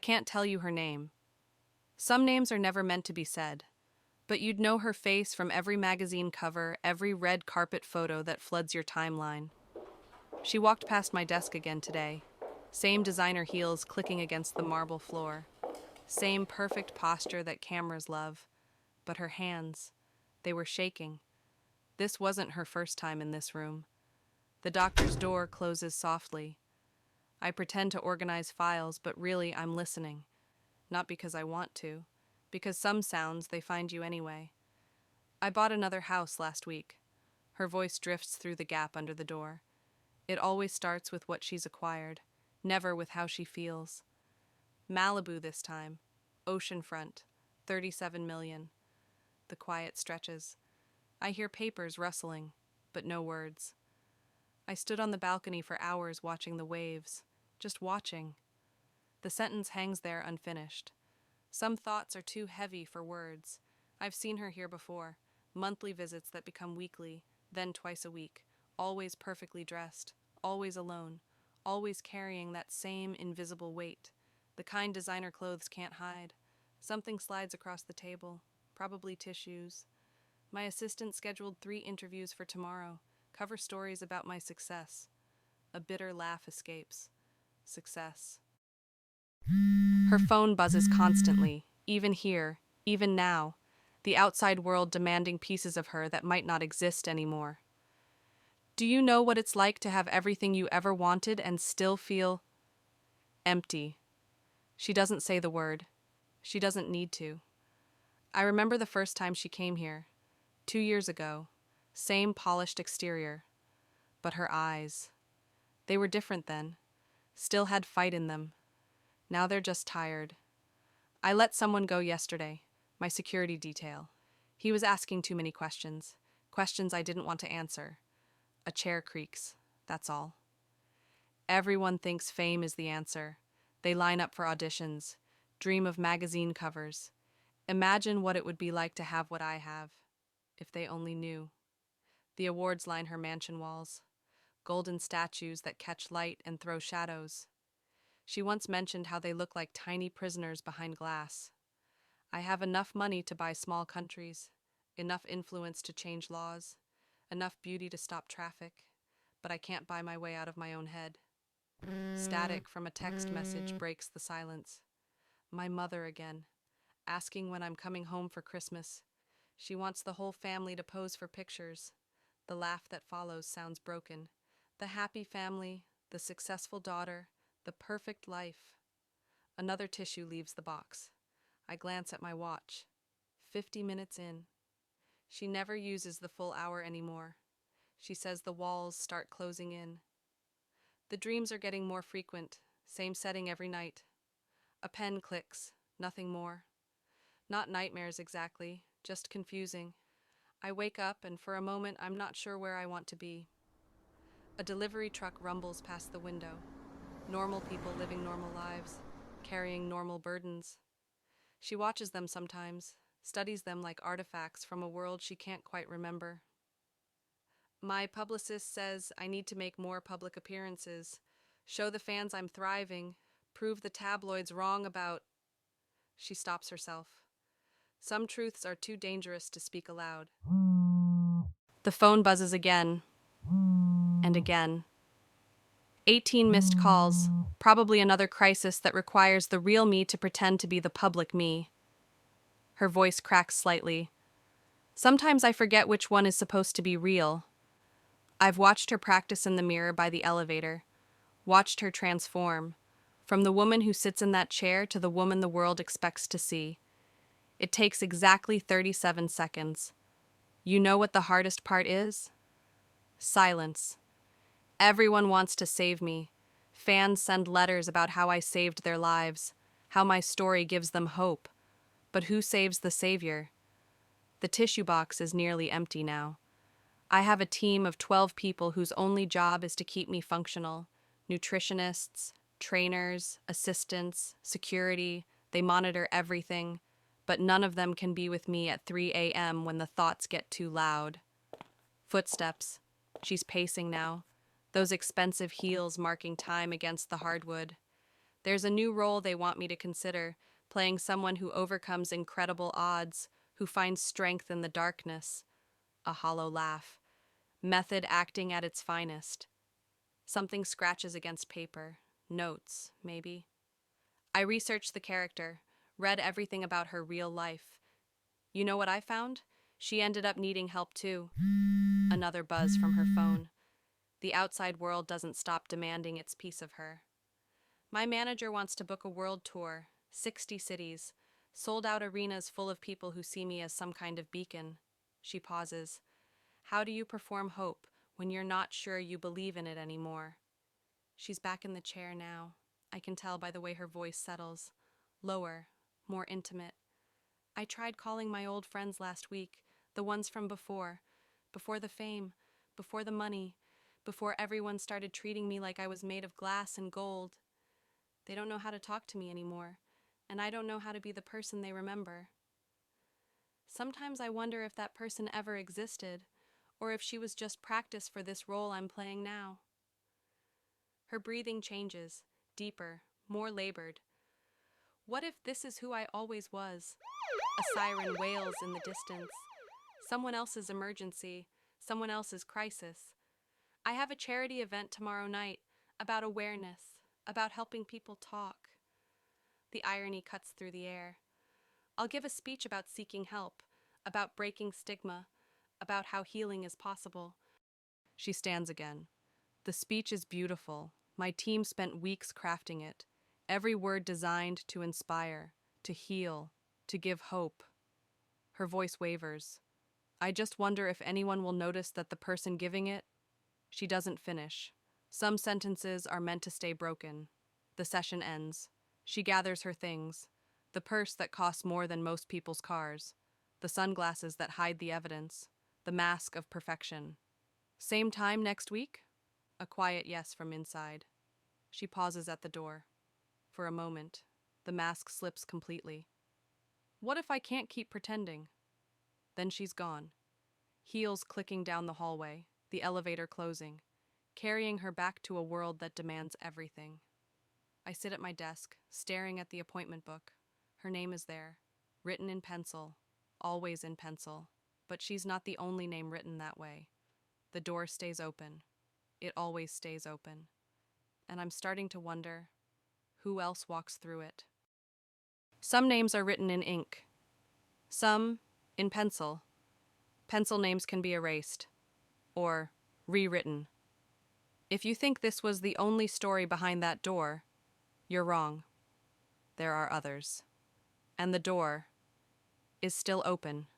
can't tell you her name. Some names are never meant to be said, but you'd know her face from every magazine cover, every red carpet photo that floods your timeline. She walked past my desk again today. Same designer heels clicking against the marble floor. Same perfect posture that cameras love. But her hands, they were shaking. This wasn't her first time in this room. The doctor's door closes softly. I pretend to organize files, but really I'm listening. Not because I want to, because some sounds, they find you anyway. I bought another house last week. Her voice drifts through the gap under the door. It always starts with what she's acquired, never with how she feels. Malibu this time. Oceanfront. 37 million. The quiet stretches. I hear papers rustling, but no words. I stood on the balcony for hours watching the waves, just watching. The sentence hangs there unfinished. Some thoughts are too heavy for words. I've seen her here before, monthly visits that become weekly, then twice a week, always perfectly dressed, always alone, always carrying that same invisible weight, the kind designer clothes can't hide. Something slides across the table, probably tissues. My assistant scheduled 3 interviews for tomorrow, cover stories about my success. A bitter laugh escapes. Success. Her phone buzzes constantly, even here, even now, the outside world demanding pieces of her that might not exist anymore. Do you know what it's like to have everything you ever wanted and still feel empty? She doesn't say the word. She doesn't need to. I remember the first time she came here, 2 years ago, same polished exterior. But her eyes, they were different then, still had fight in them. Now they're just tired. I let someone go yesterday, my security detail. He was asking too many questions, questions I didn't want to answer. A chair creaks, that's all. Everyone thinks fame is the answer. They line up for auditions, dream of magazine covers. Imagine what it would be like to have what I have, if they only knew. The awards line her mansion walls, golden statues that catch light and throw shadows. She once mentioned how they look like tiny prisoners behind glass. I have enough money to buy small countries, enough influence to change laws, enough beauty to stop traffic, but I can't buy my way out of my own head. Static from a text message breaks the silence. My mother again, asking when I'm coming home for Christmas. She wants the whole family to pose for pictures. The laugh that follows sounds broken. The happy family, the successful daughter, the perfect life. Another tissue leaves the box. I glance at my watch. 50 minutes in. She never uses the full hour anymore. She says the walls start closing in. The dreams are getting more frequent, same setting every night. A pen clicks, nothing more. Not nightmares exactly, just confusing. I wake up and for a moment I'm not sure where I want to be. A delivery truck rumbles past the window. Normal people living normal lives, carrying normal burdens. She watches them sometimes, studies them like artifacts from a world she can't quite remember. My publicist says I need to make more public appearances, show the fans I'm thriving, prove the tabloids wrong about... She stops herself. Some truths are too dangerous to speak aloud. The phone buzzes again, and again. 18 missed calls, probably another crisis that requires the real me to pretend to be the public me. Her voice cracks slightly. Sometimes I forget which one is supposed to be real. I've watched her practice in the mirror by the elevator, watched her transform, from the woman who sits in that chair to the woman the world expects to see. It takes exactly 37 seconds. You know what the hardest part is? Silence. Everyone wants to save me. Fans send letters about how I saved their lives, how my story gives them hope. But who saves the savior? The tissue box is nearly empty now. I have a team of 12 people whose only job is to keep me functional. Nutritionists, trainers, assistants, security, they monitor everything, but none of them can be with me at 3 a.m. when the thoughts get too loud. Footsteps. She's pacing now, those expensive heels marking time against the hardwood. There's a new role they want me to consider, playing someone who overcomes incredible odds, who finds strength in the darkness. A hollow laugh. Method acting at its finest. Something scratches against paper. Notes, maybe. I researched the character, read everything about her real life. You know what I found? She ended up needing help too. Another buzz from her phone. The outside world doesn't stop demanding its piece of her. My manager wants to book a world tour, 60 cities, sold out arenas full of people who see me as some kind of beacon. She pauses. How do you perform hope when you're not sure you believe in it anymore? She's back in the chair now. I can tell by the way her voice settles. Lower, more intimate. I tried calling my old friends last week, the ones from before the fame, before the money, before everyone started treating me like I was made of glass and gold. They don't know how to talk to me anymore, and I don't know how to be the person they remember. Sometimes I wonder if that person ever existed, or if she was just practice for this role I'm playing now. Her breathing changes, deeper, more labored. What if this is who I always was? A siren wails in the distance. Someone else's emergency, someone else's crisis. I have a charity event tomorrow night about awareness, about helping people talk. The irony cuts through the air. I'll give a speech about seeking help, about breaking stigma, about how healing is possible. She stands again. The speech is beautiful. My team spent weeks crafting it. Every word designed to inspire, to heal, to give hope. Her voice wavers. I just wonder if anyone will notice that the person giving it. She doesn't finish. Some sentences are meant to stay broken. The session ends. She gathers her things. The purse that costs more than most people's cars. The sunglasses that hide the evidence. The mask of perfection. Same time next week? A quiet yes from inside. She pauses at the door. For a moment, the mask slips completely. What if I can't keep pretending? Then she's gone. Heels clicking down the hallway, the elevator closing, carrying her back to a world that demands everything. I sit at my desk, staring at the appointment book. Her name is there, written in pencil, always in pencil, but she's not the only name written that way. The door stays open. It always stays open. And I'm starting to wonder, who else walks through it? Some names are written in ink. Some in pencil. Pencil names can be erased. Or rewritten. If you think this was the only story behind that door, you're wrong. There are others. And the door is still open.